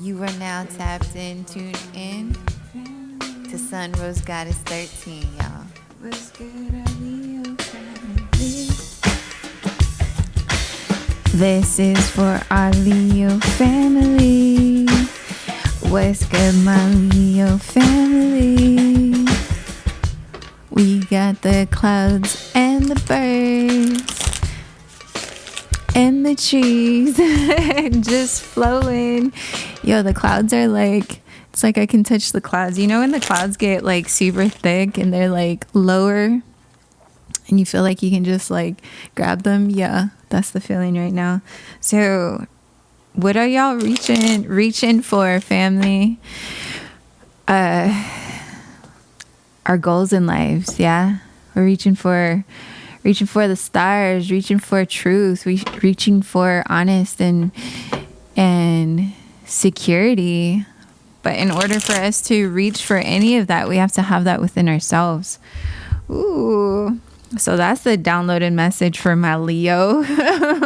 You are now tapped in, tuned in to Sun Rose Goddess 13, y'all. What's good, Leo family? This is for our Leo family. What's good, my Leo family? We got the clouds and the birds and the trees just flowing. Yo, the clouds are like, it's like I can touch the clouds. You know when the clouds get like super thick and they're like lower and you feel like you can just like grab them? Yeah, that's the feeling right now. So what are y'all reaching for, family? Our goals in lives, yeah? We're reaching for the stars, reaching for truth, reaching for honest and security. But in order for us to reach for any of that, we have to have that within ourselves. Ooh. So that's the downloaded message for my Leo,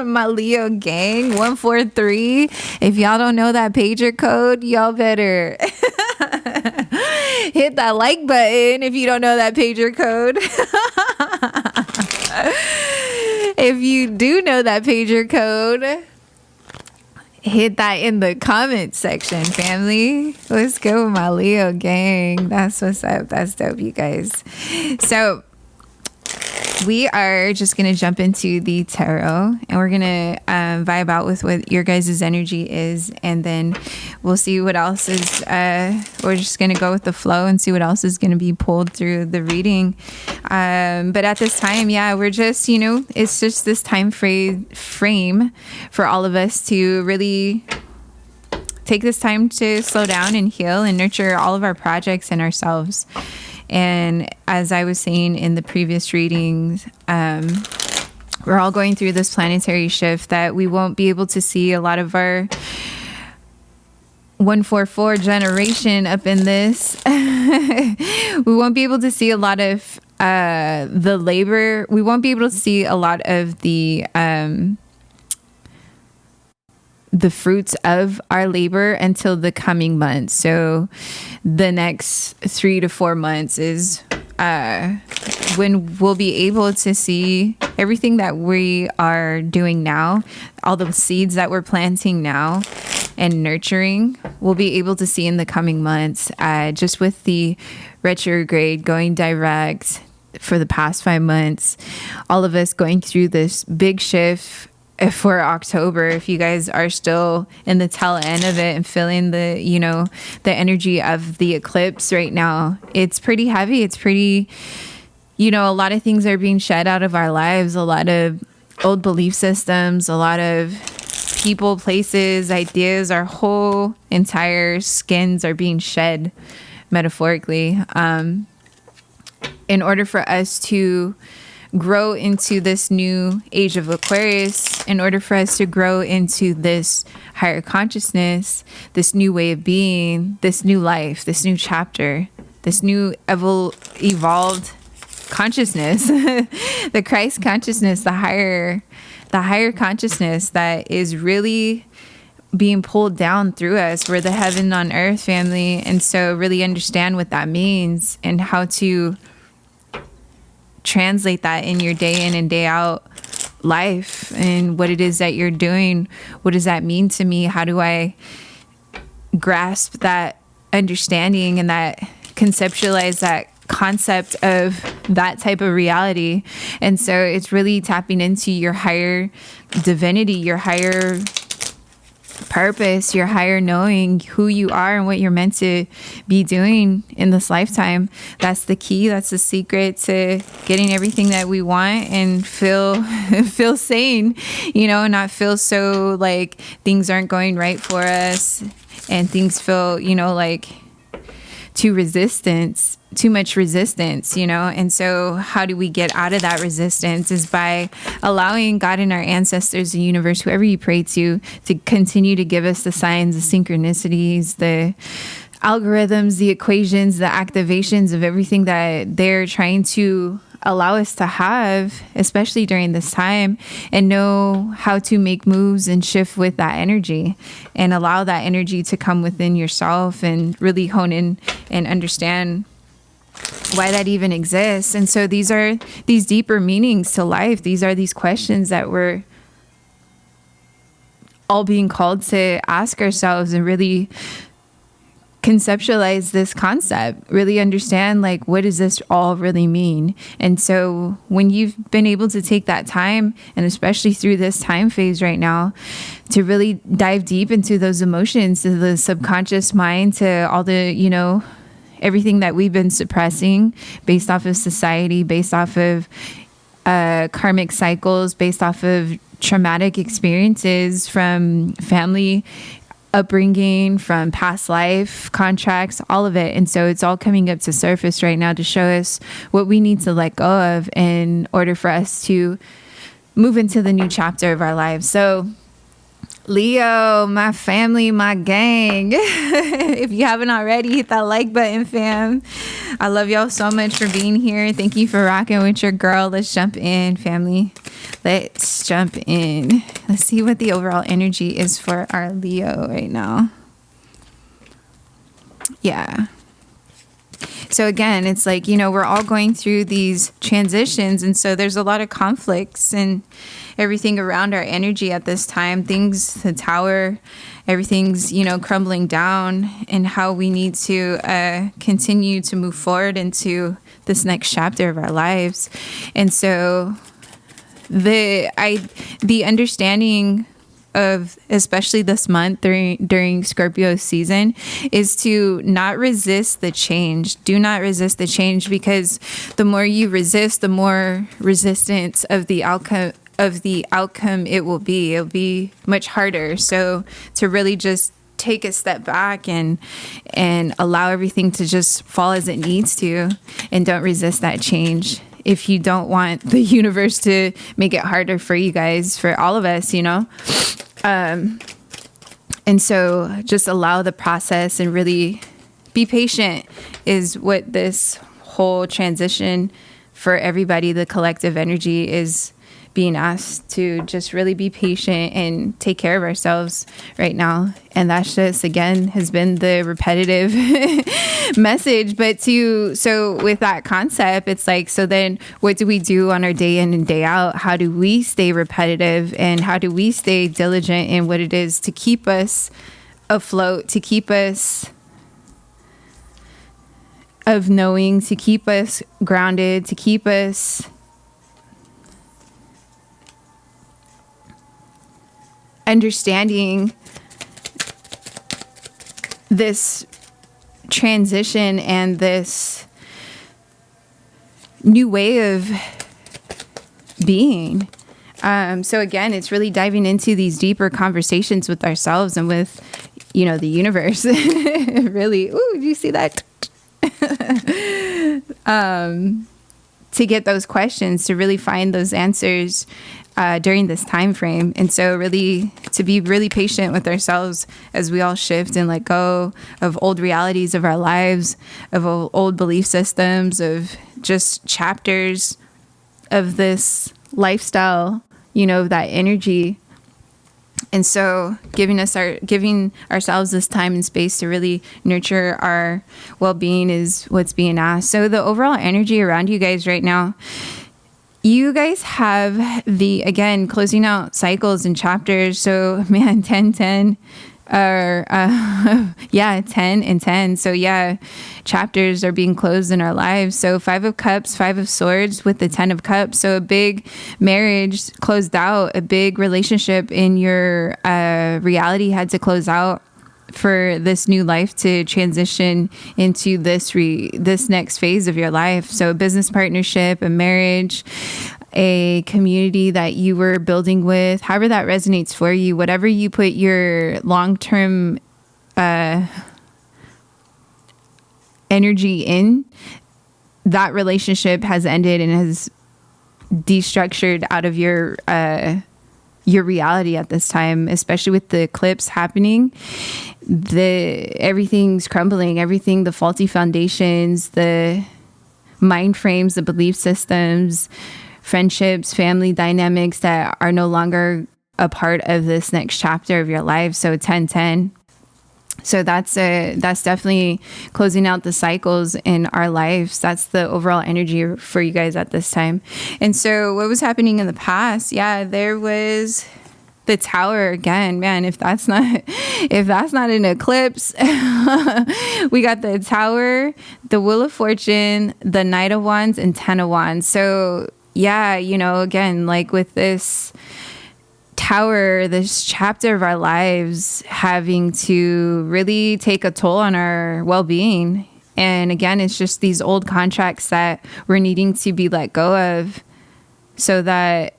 my Leo gang, 143. If y'all don't know that pager code, y'all better hit that like button if you don't know that pager code. If you do know that pager code, hit that in the comment section, family. Let's go with my Leo gang. That's what's up. That's dope, you guys. So we are just going to jump into the tarot and we're going to vibe out with what your guys' energy is. And then we'll see what else is, we're just going to go with the flow and see what else is going to be pulled through the reading. But at this time, yeah, we're just, it's just this time frame for all of us to really take this time to slow down and heal and nurture all of our projects and ourselves. And as I was saying in the previous readings, we're all going through this planetary shift that we won't be able to see a lot of our 144 generation up in this. We won't be able to see a lot of the labor. We won't be able to see a lot of the fruits of our labor until the coming months. So the next 3 to 4 months is when we'll be able to see everything that we are doing now, all the seeds that we're planting now and nurturing, we'll be able to see in the coming months, just with the retrograde going direct for the past 5 months, all of us going through this big shift for October. If you guys are still in the tail end of it and feeling the energy of the eclipse right now, it's pretty heavy. It's pretty, a lot of things are being shed out of our lives, a lot of old belief systems, a lot of people, places, ideas, our whole entire skins are being shed, metaphorically, in order for us to grow into this new age of Aquarius, in order for us to grow into this higher consciousness, this new way of being, this new life, this new chapter, this new evolved consciousness, the Christ consciousness, the higher consciousness that is really being pulled down through us. We're the heaven on earth, family. And so really understand what that means and how to translate that in your day in and day out life and what it is that you're doing. What does that mean to me? How do I grasp that understanding and that conceptualize that concept of that type of reality? And so it's really tapping into your higher divinity, your higher purpose, your higher knowing who you are and what you're meant to be doing in this lifetime. That's the key. That's the secret to getting everything that we want and feel sane, not feel so like things aren't going right for us and things feel, like too much resistance, and so how do we get out of that resistance is by allowing God and our ancestors, the universe, whoever you pray to continue to give us the signs, the synchronicities, the algorithms, the equations, the activations of everything that they're trying to allow us to have, especially during this time, and know how to make moves and shift with that energy and allow that energy to come within yourself and really hone in and understand why that even exists. And so these are these deeper meanings to life. These are these questions that we're all being called to ask ourselves and really conceptualize this concept, really understand, like, what does this all really mean? And so when you've been able to take that time, and especially through this time phase right now, to really dive deep into those emotions, to the subconscious mind, to all the, you know, everything that we've been suppressing based off of society, based off of karmic cycles, based off of traumatic experiences from family upbringing, from past life contracts, all of it. And so it's all coming up to surface right now to show us what we need to let go of in order for us to move into the new chapter of our lives. So Leo, my family, my gang, if you haven't already, hit that like button, fam. I love y'all so much for being here. Thank you for rocking with your girl. Let's jump in, family. Let's jump in. Let's see what the overall energy is for our Leo right now. Yeah. So again, it's like, you know, we're all going through these transitions. And so there's a lot of conflicts and everything around our energy at this time. Things, the tower, everything's, you know, crumbling down, and how we need to continue to move forward into this next chapter of our lives. And so the understanding of, especially this month during Scorpio season, is to not resist the change. Do not resist the change, because the more you resist, the more resistance of the outcome it will be. It'll be much harder. So to really just take a step back and allow everything to just fall as it needs to, and don't resist that change. If you don't want the universe to make it harder for you guys, for all of us, you know? And so just allow the process and really be patient is what this whole transition for everybody, the collective energy, is being asked to just really be patient and take care of ourselves right now. And that's just, again, has been the repetitive message. But so with that concept, it's like, so then what do we do on our day in and day out? How do we stay repetitive, and how do we stay diligent in what it is to keep us afloat, to keep us of knowing, to keep us grounded, to keep us understanding this transition and this new way of being. So again, it's really diving into these deeper conversations with ourselves and with, you know, the universe. Really, ooh, do you see that? To get those questions, to really find those answers during this time frame. And so really to be really patient with ourselves as we all shift and let go of old realities of our lives, of old belief systems, of just chapters of this lifestyle, you know, that energy. And so giving ourselves this time and space to really nurture our well-being is what's being asked. So the overall energy around you guys right now, you guys have again, closing out cycles and chapters. So man, 10 or 10 and 10. So yeah, chapters are being closed in our lives. So 5 of Cups, 5 of Swords with the 10 of Cups. So a big marriage closed out, a big relationship in your reality had to close out for this new life to transition into this next phase of your life. So a business partnership, a marriage, a community that you were building with, however that resonates for you, whatever you put your long-term energy in, that relationship has ended and has destructured out of your reality at this time, especially with the eclipse happening. Everything's crumbling, the faulty foundations, the mind frames, the belief systems, friendships, family dynamics that are no longer a part of this next chapter of your life. So 10-10. So that's definitely closing out the cycles in our lives. That's the overall energy for you guys at this time. And so what was happening in the past? Yeah, there was the Tower again. Man, if that's not an eclipse, we got the Tower, the Wheel of Fortune, the Knight of Wands, and Ten of Wands. So yeah, again, like with this Tower, this chapter of our lives having to really take a toll on our well-being. And again, it's just these old contracts that we're needing to be let go of so that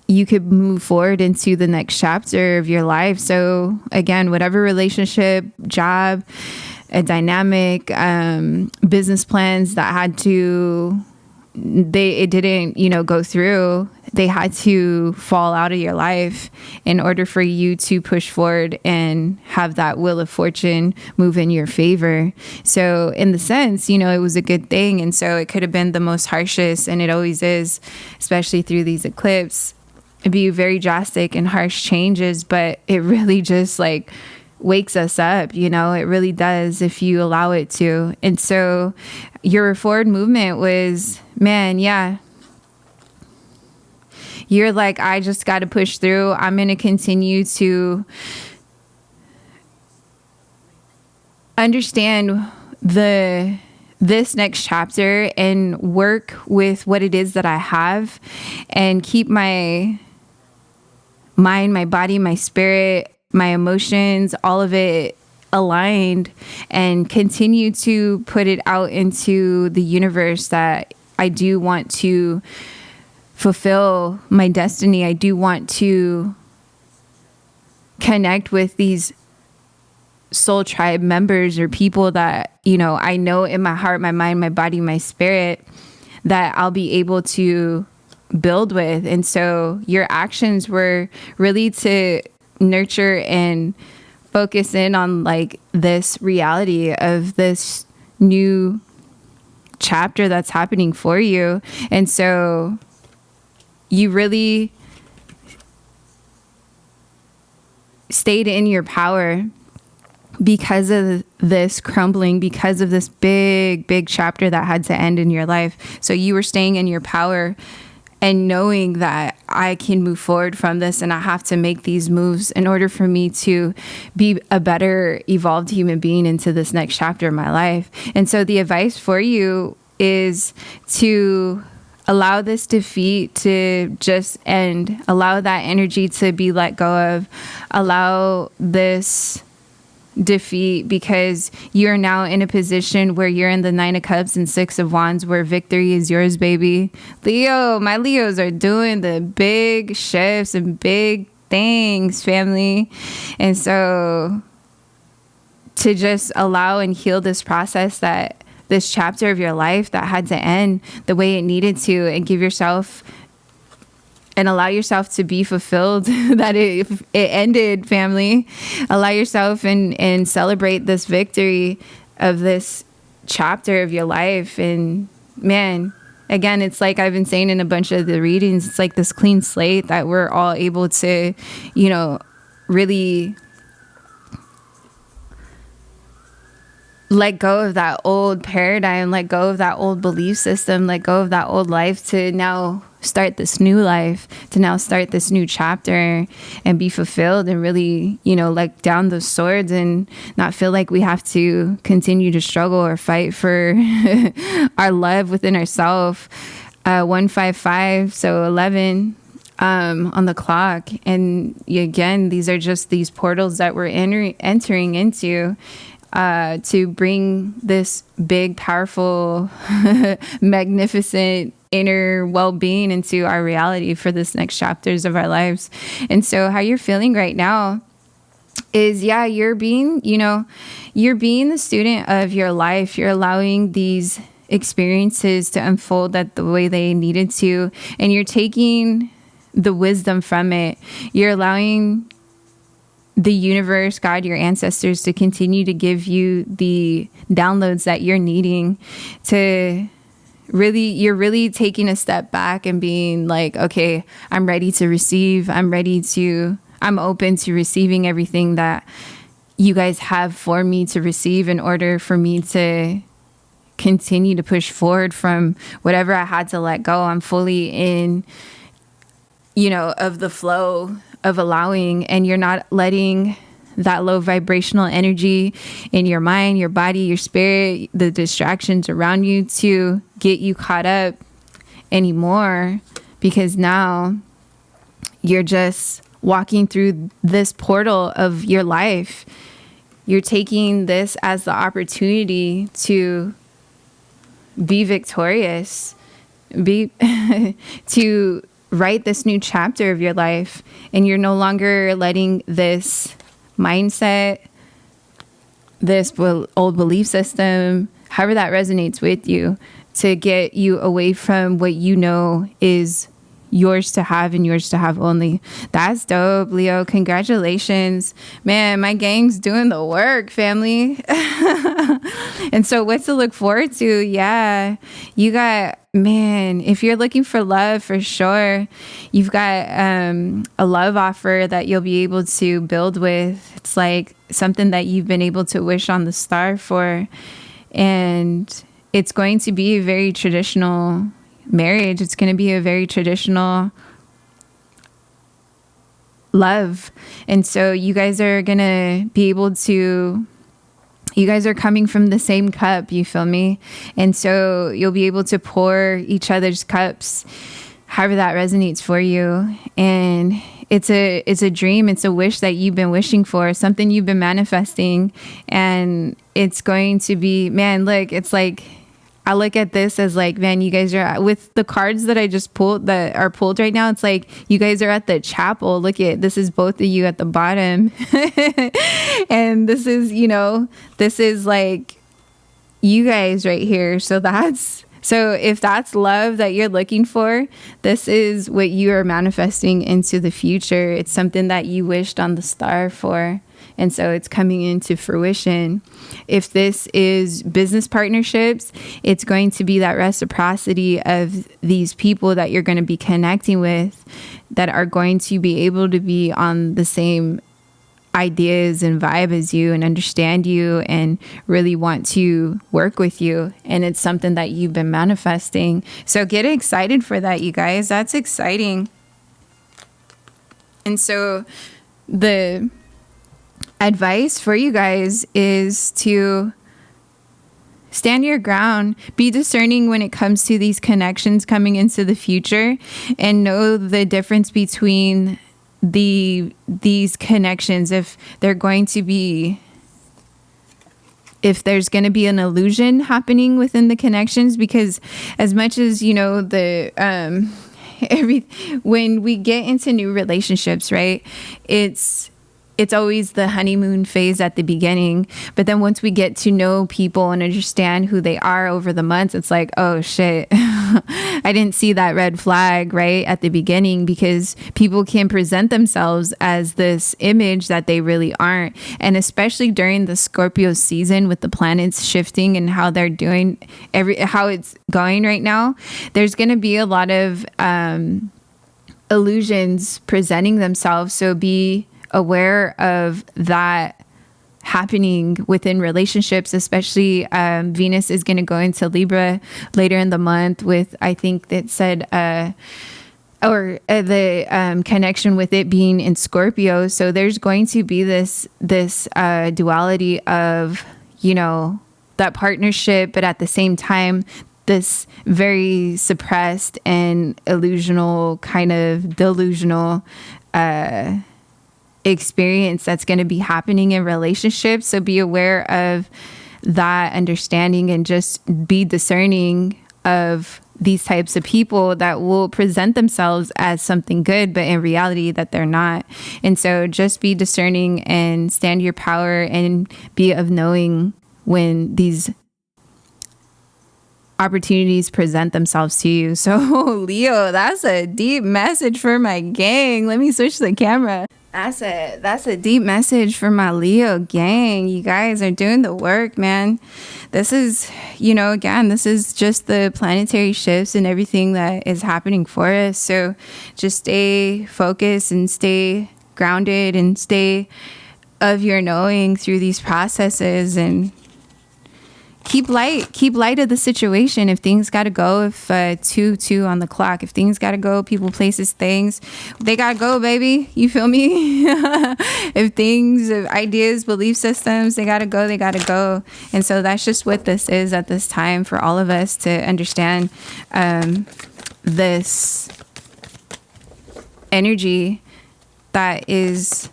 you could move forward into the next chapter of your life. So again, whatever relationship, job, a dynamic, business plans that had to, it didn't, go through, they had to fall out of your life in order for you to push forward and have that Wheel of Fortune move in your favor. So in the sense, it was a good thing. And so it could have been the most harshest, and it always is, especially through these eclipses. It'd be very drastic and harsh changes, but it really just like wakes us up, it really does if you allow it to. And so your forward movement was, man, yeah, you're like, I just got to push through. I'm going to continue to understand this next chapter and work with what it is that I have and keep my mind, my body, my spirit, my emotions, all of it aligned, and continue to put it out into the universe that I do want to fulfill my destiny. I do want to connect with these soul tribe members or people that, I know in my heart, my mind, my body, my spirit, that I'll be able to build with. And so your actions were really to nurture and focus in on like this reality of this new chapter that's happening for you. And so you really stayed in your power because of this crumbling, because of this big chapter that had to end in your life. So you were staying in your power and knowing that I can move forward from this, and I have to make these moves in order for me to be a better evolved human being into this next chapter of my life. And so the advice for you is to allow this defeat to just end, allow that energy to be let go of, allow this defeat, because you're now in a position where you're in the 9 of Cups and 6 of Wands, where victory is yours, baby. Leo, my Leos are doing the big shifts and big things, family. And so to just allow and heal this process, that this chapter of your life that had to end the way it needed to, and give yourself and allow yourself to be fulfilled that it ended, family. Allow yourself and celebrate this victory of this chapter of your life. And man, again, it's like I've been saying in a bunch of the readings, it's like this clean slate that we're all able to, really let go of that old paradigm, let go of that old belief system, let go of that old life, to now start this new life, to now start this new chapter and be fulfilled, and really, let down those swords and not feel like we have to continue to struggle or fight for our love within ourselves. 155, so 11 on the clock. And again, these are just these portals that we're entering into to bring this big, powerful, magnificent inner well-being into our reality for this next chapters of our lives. And so how you're feeling right now is, you're being the student of your life. You're allowing these experiences to unfold at the way they needed to, and you're taking the wisdom from it. You're allowing the universe, God, your ancestors, to continue to give you the downloads that you're needing to you're really taking a step back and being like, okay, I'm ready to receive. I'm open to receiving everything that you guys have for me to receive in order for me to continue to push forward from whatever I had to let go. I'm fully in, of the flow of allowing, and you're not letting that low vibrational energy in your mind, your body, your spirit, the distractions around you to get you caught up anymore, because now you're just walking through this portal of your life. You're taking this as the opportunity to be victorious, to write this new chapter of your life. And you're no longer letting this mindset, this old belief system, however that resonates with you, to get you away from what you know is yours to have and yours to have only. That's dope, Leo. Congratulations. Man, my gang's doing the work, family. And so what's to look forward to? Yeah, you got, man, if you're looking for love, for sure, you've got a love offer that you'll be able to build with. It's like something that you've been able to wish on the star for. And it's going to be a very traditional marriage. It's going to be a very traditional love. And so you guys are going to be able to, you guys are coming from the same cup, you feel me? And so you'll be able to pour each other's cups, however that resonates for you. And it's a dream. It's a wish that you've been wishing for, something you've been manifesting. And it's going to be, man, look, it's like, I look at this as like, man, you guys are, with the cards that I just pulled, that are pulled right now, it's like you guys are at the chapel. Look at, this is both of you at the bottom. And this is, this is like you guys right here. So if that's love that you're looking for, this is what you are manifesting into the future. It's something that you wished on the star for. And so it's coming into fruition. If this is business partnerships, it's going to be that reciprocity of these people that you're going to be connecting with that are going to be able to be on the same ideas and vibe as you and understand you and really want to work with you. And it's something that you've been manifesting. So get excited for that, you guys. That's exciting. And so the advice for you guys is to stand your ground, be discerning when it comes to these connections coming into the future, and know the difference between these connections. If there's going to be an illusion happening within the connections, because as much as when we get into new relationships, right, it's always the honeymoon phase at the beginning. But then once we get to know people and understand who they are over the months, it's like, oh shit, I didn't see that red flag right at the beginning, because people can present themselves as this image that they really aren't. And especially during the Scorpio season with the planets shifting and how they're doing, how it's going right now, there's going to be a lot of illusions presenting themselves. So be aware of that happening within relationships, especially Venus is going to go into Libra later in the month with, I think that said, the connection with it being in Scorpio. So there's going to be this duality of, that partnership, but at the same time, this very suppressed and delusional experience that's going to be happening in relationships. So be aware of that understanding and just be discerning of these types of people that will present themselves as something good, but in reality that they're not. And so just be discerning and stand your power and be of knowing when these opportunities present themselves to you. So Leo, that's a deep message for my gang. Let me switch the camera. That's a deep message for my Leo gang. You guys are doing the work, man. This is, again, this is just the planetary shifts and everything that is happening for us. So just stay focused and stay grounded and stay of your knowing through these processes, and keep light of the situation. If things got to go, if 2 on the clock, if things got to go, people, places, things, they got to go, baby. You feel me? If ideas, belief systems, they got to go, they got to go. And so that's just what this is at this time for all of us to understand this energy that is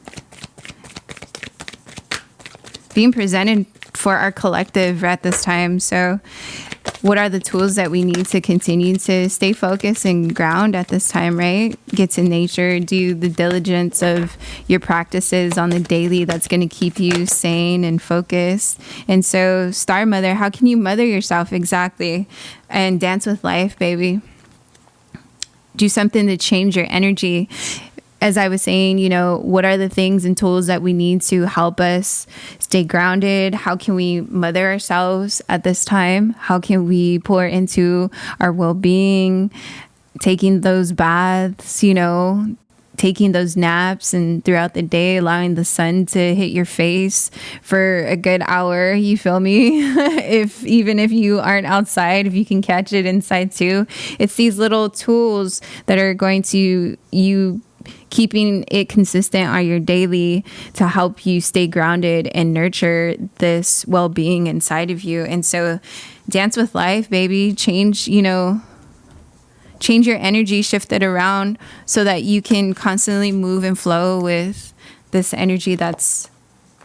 being presented for our collective at this time. So what are the tools that we need to continue to stay focused and ground at this time, right? Get to nature, do the diligence of your practices on the daily that's going to keep you sane and focused. And so, Star Mother, how can you mother yourself exactly? And dance with life, baby. Do something to change your energy. As I was saying, what are the things and tools that we need to help us stay grounded? How can we mother ourselves at this time? How can we pour into our well-being, taking those baths, taking those naps, and throughout the day, allowing the sun to hit your face for a good hour. You feel me? Even if you aren't outside, if you can catch it inside too, it's these little tools that are going to keeping it consistent on your daily to help you stay grounded and nurture this well-being inside of you. And so dance with life, baby. Change your energy, shift it around so that you can constantly move and flow with this energy that's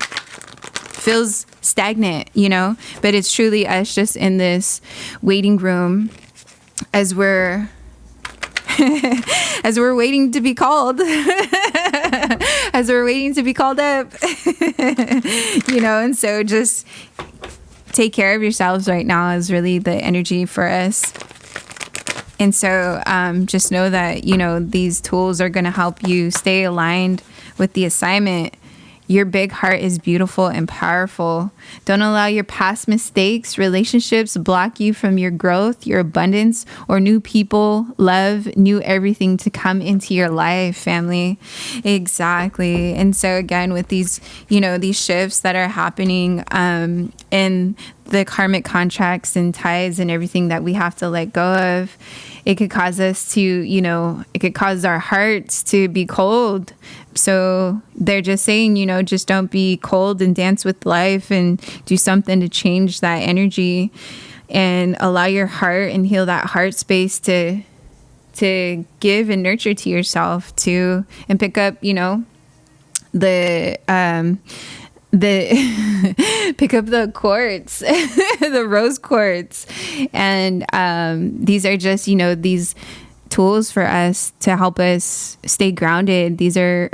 feels stagnant, but it's truly us just in this waiting room as we're waiting to be called, as we're waiting to be called up, and so just take care of yourselves right now is really the energy for us. And so just know that, these tools are going to help you stay aligned with the assignment. Your big heart is beautiful and powerful. Don't allow your past mistakes, relationships block you from your growth, your abundance, or new people, love, new everything to come into your life, family. Exactly. And so again, with these, these shifts that are happening in the karmic contracts and ties and everything that we have to let go of, it could cause us to, it could cause our hearts to be cold. So they're just saying, just don't be cold and dance with life and do something to change that energy and allow your heart and heal that heart space to give and nurture to yourself and pick up, pick up the quartz, the rose quartz. And these are just, these tools for us to help us stay grounded. These are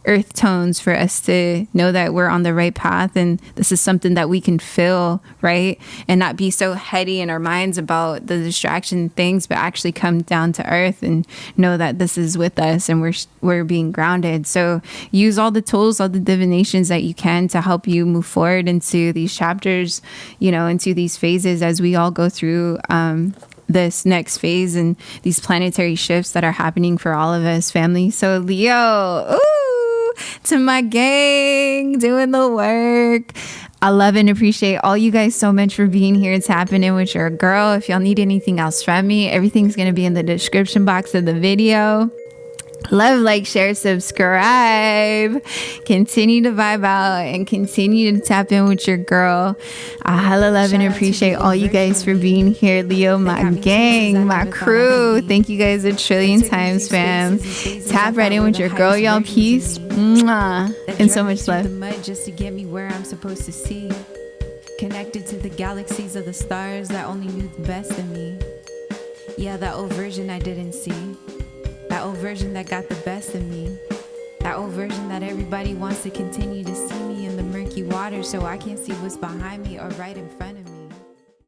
earth tones for us to know that we're on the right path, and this is something that we can feel, right? And not be so heady in our minds about the distraction things, but actually come down to earth and know that this is with us and we're being grounded. So use all the tools, all the divinations that you can to help you move forward into these chapters, into these phases as we all go through this next phase and these planetary shifts that are happening for all of us, family. So Leo, ooh, to my gang doing the work. I love and appreciate all you guys so much for being here, tapping in with your girl. If y'all need anything else from me, everything's going to be in the description box of the video. Love, like, share, subscribe. Continue to vibe out and continue to tap in with your girl. I hella love and appreciate all you guys for being here. Leo, my gang, my crew. Thank you guys a trillion times, fam. Tap right in with your girl, y'all. Peace. Mwah. And so much love. Just to get me where I'm supposed to see. Connected to the galaxies of the stars that only knew the best of me. Yeah, that old version I didn't see. That old version that got the best of me. That old version that everybody wants to continue to see me in the murky water so I can't see what's behind me or right in front of me.